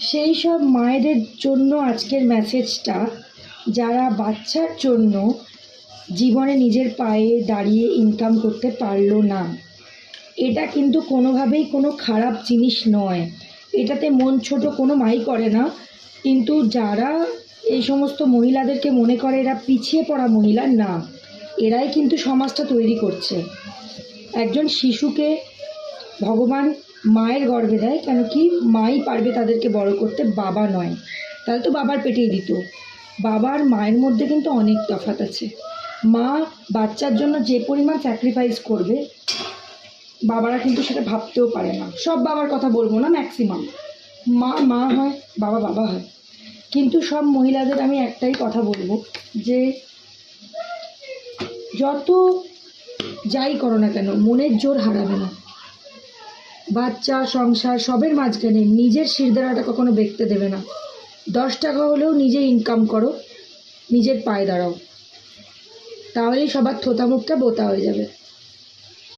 সেই সব মায়েদের জন্য আজকের মেসেজটা, যারা বাচ্চার জন্য জীবনে নিজের পায়ে দাঁড়িয়ে ইনকাম করতে পারলো না। এটা কিন্তু কোনোভাবেই কোনো খারাপ জিনিস নয়, এটাতে মন ছোট কোনো মাই করে না। কিন্তু যারা এই সমস্ত মহিলাদেরকে মনে করে এরা পিছিয়ে পড়া মহিলা, না, এরাই কিন্তু সমাজটা তৈরি করছে। একজন শিশুকে ভগবান মায়ের গর্ভে দেয়, কেন কি মাই পারবে তাদেরকে বড় করতে, বাবা নয়। তাহলে তো বাবার পেটেই দিত। বাবার মায়ের মধ্যে কিন্তু অনেক তফাৎ আছে। মা বাচ্চার জন্য যে পরিমাণ স্যাক্রিফাইস করবে, বাবারা কিন্তু সেটা ভাবতেও পারে না। সব বাবার কথা বলবো না, ম্যাক্সিমাম মা মা হয়, বাবা বাবা হয়। কিন্তু সব মহিলাদের আমি একটাই কথা বলবো, যে যত যাই করো না কেন মনের জোর হারাবে না। বাচ্চা সংসার সবের মাঝখানে নিজের শিরদাঁড়াটা কখনো বেঁকতে দেবে না। 10 টাকা হলেও নিজে ইনকাম করো, নিজের পায়ে দাঁড়াও, তাহলেই সবার থোতা মুখটা বোতা হয়ে যাবে।